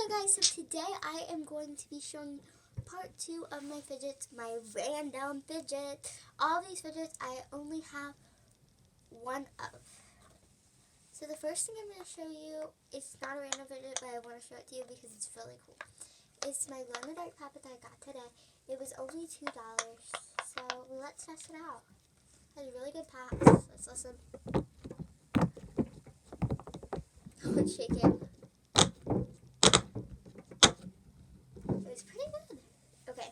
Hello guys, so today I am going to be showing part 2 of my fidgets, my random fidget. All these fidgets I only have one of. So the first thing I'm going to show you, it's not a random fidget, but I want to show it to you because it's really cool. It's my glow-in-the-dark puppet that I got today. It was only $2, so let's test it out. It has really good pops. Let's listen. Let's shake it. It's pretty good. Okay,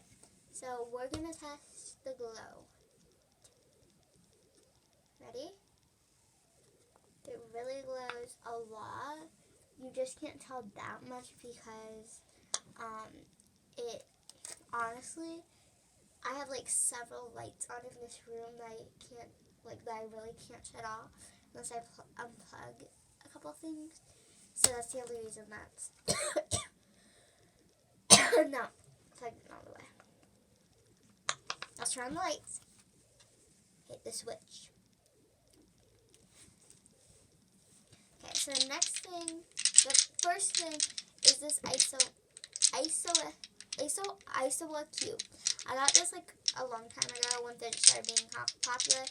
so we're going to test the glow. Ready? It really glows a lot. You just can't tell that much because it, honestly, I have like several lights on in this room that I really can't shut off unless I unplug a couple things. So that's the only reason that's not plugged in all the way. Let's turn on the lights. Hit the switch. Okay, so the first thing is this Isola cube. I got this like a long time ago when fidgets started being popular,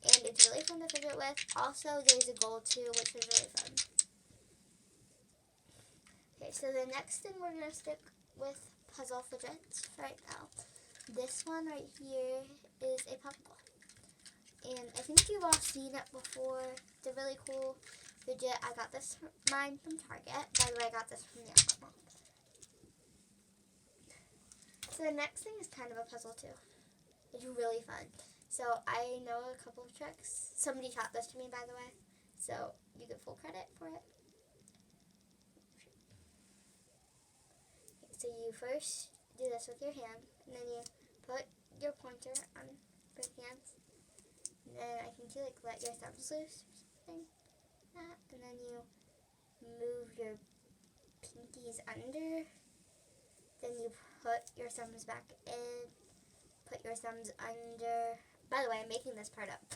and it's really fun to fidget with. Also, there's a gold too, which is really fun. Okay, so the next thing we're going to stick with puzzle fidgets right now. This one right here is a puzzle. And I think you've all seen it before. It's a really cool fidget. I got mine from Target. By the way, I got this from the Mall. So the next thing is kind of a puzzle too. It's really fun. So I know a couple of tricks. Somebody taught this to me, by the way. So you get full credit for it. So you first do this with your hand, and then you put your pointer on both hands. And then I think you let your thumbs loose or something like that. And then you move your pinkies under. Then you put your thumbs back in. Put your thumbs under. By the way, I'm making this part up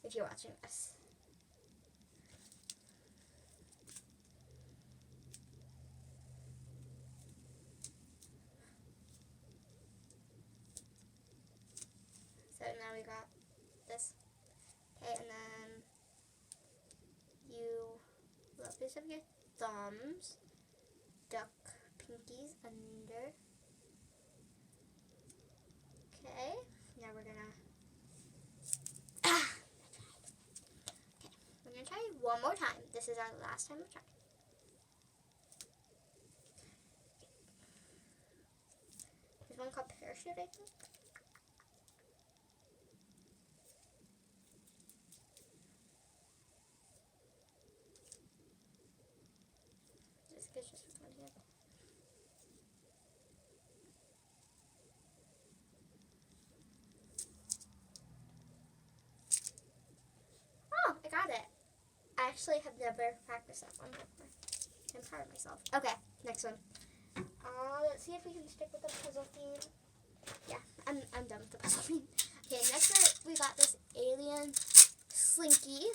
if you're watching this. So now we got this. Okay, and then you loose up your thumbs, duck pinkies under. Okay, now we're gonna okay, we're gonna try one more time. This is our last time of trying. There's one called parachute, I think. It's just one here. Oh, I got it. I actually have never practiced that one before. I'm proud of myself. Okay, next one. Let's see if we can stick with the puzzle theme. Yeah, I'm done with the puzzle theme. Okay, next we got this alien slinky.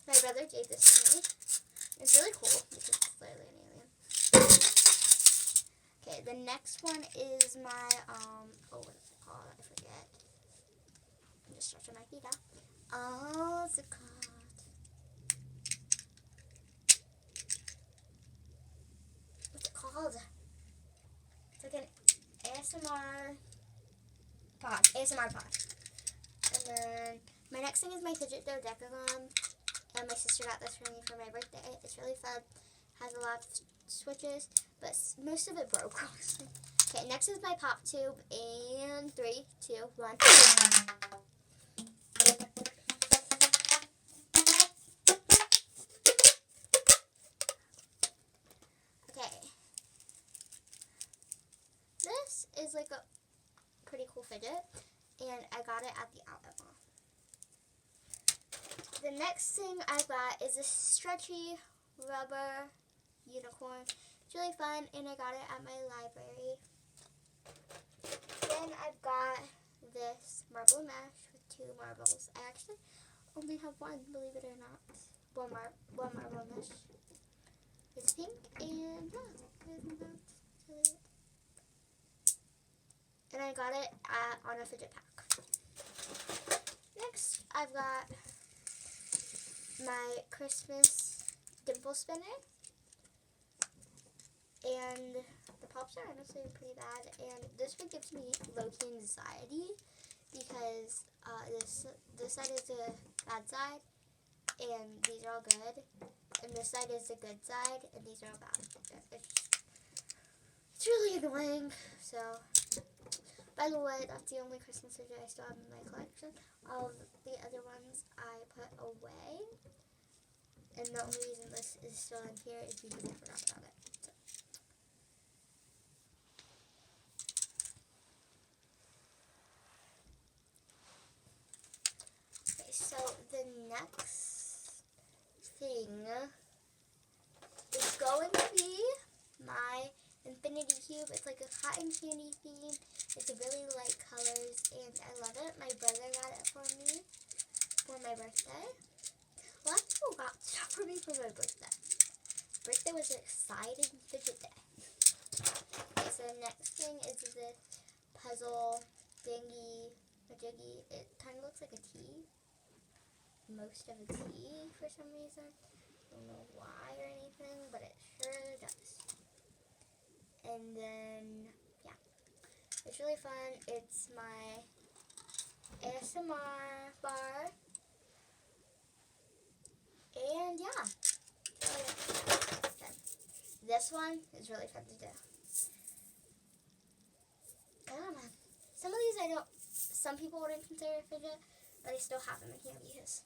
My brother gave this to me. It's really cool because it's clearly an alien. Okay, the next one is my, what is it called? I forget. I'm just stretching my feet out. What's it called? What's it called? It's like an ASMR pod. And then my next thing is my fidget dodecagon. And my sister got this for me for my birthday. It's really fun. Has a lot of switches, but most of it broke. Okay, next is my pop tube. And 3, 2, 1. Okay. This is like a pretty cool fidget, and I got it at the outlet mall. The next thing I got is a stretchy rubber unicorn. It's really fun, and I got it at my library. Then I've got this marble mesh with 2 marbles. I actually only have one, believe it or not. One marble mesh. It's pink, and yeah, and that's really it. And I got it on a fidget pack. Next, I've got my Christmas dimple spinner. And the pops are honestly pretty bad. And this one gives me low-key anxiety because this side is the bad side, and these are all good. And this side is the good side, and these are all bad. It's really annoying. So, by the way, that's the only Christmas fidget I still have in my collection. All of the other ones I put away. And the only reason this is still in here is because I forgot about it. So. Okay, so the next thing is going to be my infinity cube. It's like a cotton candy theme. It's really light colors, and I love it. My brother got it for me for my birthday. A lot of people got stuff for me for my birthday. Birthday was an exciting fidget day. Okay, so the next thing is this puzzle thingy, majiggy. It kind of looks like a T. Most of a T for some reason. I don't know why or anything, but it sure does. And then, yeah. It's really fun. It's my ASMR bar. And yeah. Okay. This one is really fun to do. I don't know. Some of these some people wouldn't consider a fidget, but I still have them in here because.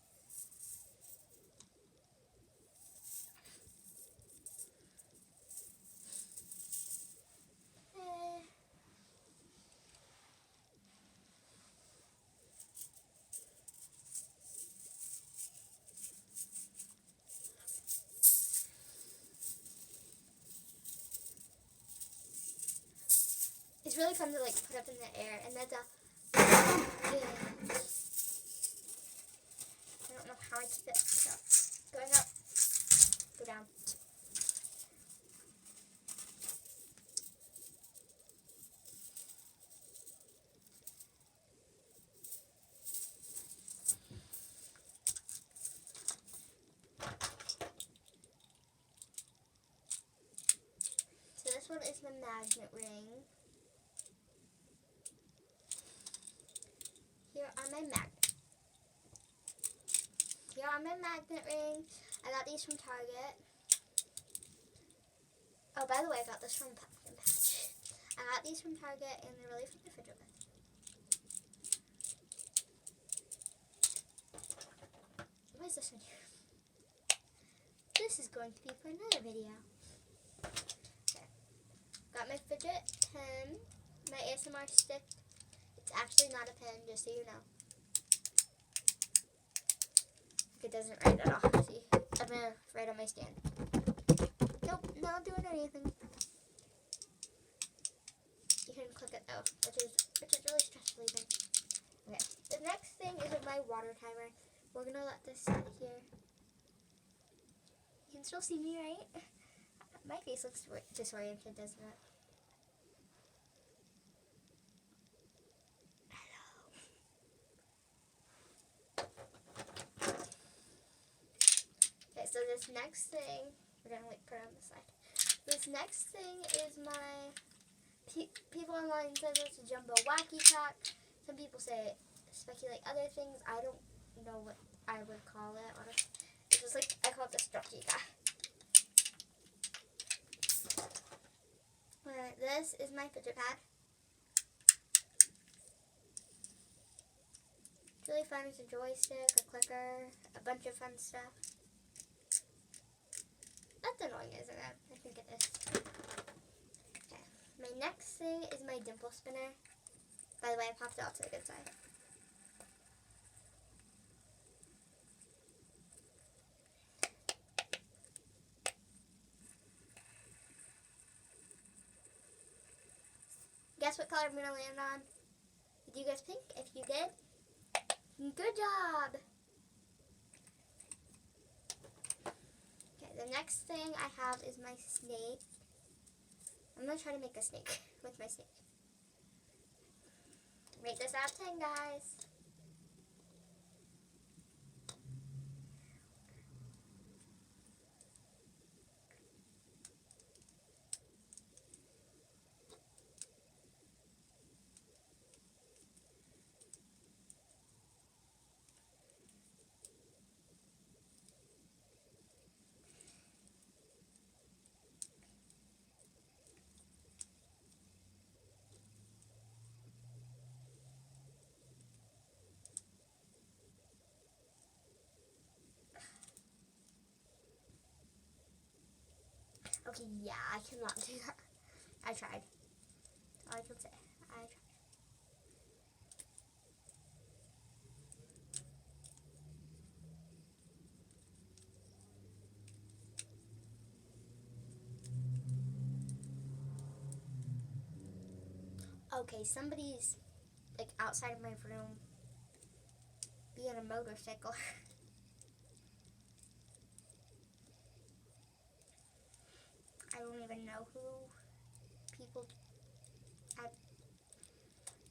It's really fun to like put up in the air, and that's I don't know how I keep it. So, going up, go down. So this one is the magnet ring. Here are my magnet rings. I got these from Target. Oh, by the way, I got this from Pumpkin Patch. I got these from Target, and they're really fun to fidget with. Why is this in here? This is going to be for another video. Okay. Got my fidget pen, my ASMR stick. It's actually not a pen, just so you know. It doesn't write at all. See, I'm gonna write on my stand. Nope, not doing anything. You can click it though, which is really stress relieving. Okay, the next thing is my water timer. We're gonna let this sit here. You can still see me, right? My face looks disoriented, doesn't it? So this next thing, we're going to like put it on the side. This next thing is my, people online say it's a jumbo wacky pack. Some people say speculate other things. I don't know what I would call it. Honestly. It's just like, I call it the stretchy guy. This is my fidget pad. It's really fun. It's a joystick, a clicker, a bunch of fun stuff. That's annoying, isn't it? I think it is. Okay. My next thing is my dimple spinner. By the way, I popped it out to the good side. Guess what color I'm going to land on? Did you guys pink? If you did, good job! the next thing I have is my snake. I'm going to try to make a snake with my snake. Rate this out of 10, guys. Okay, yeah, I cannot do that. I tried. All I can say. I tried. Okay, somebody's like outside of my room being a motorcycle. I don't even know who. People,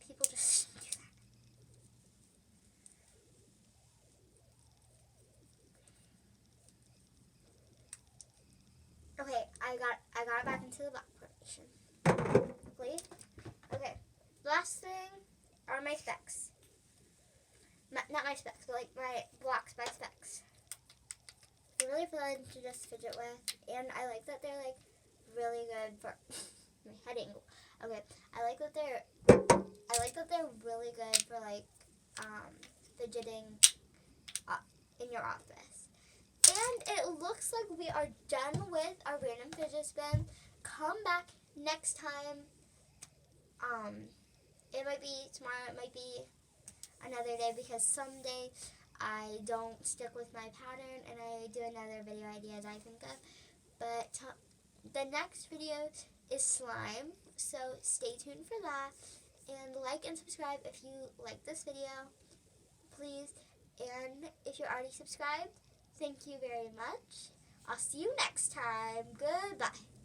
people just do that. Okay, I got back into the black formation. Please. Okay, last thing are my specs. Not my specs, but like my blocks by specs. They're really fun to just fidget with, and I like that they're like really good for my head angle. Okay, I like that they're really good for like fidgeting in your office. And it looks like we are done with our random fidget spin. Come back next time. It might be tomorrow. It might be another day because someday I don't stick with my pattern and I do another video idea that I think of. But the next video is slime, so stay tuned for that. And like and subscribe if you like this video, please. And if you're already subscribed, thank you very much. I'll see you next time. Goodbye.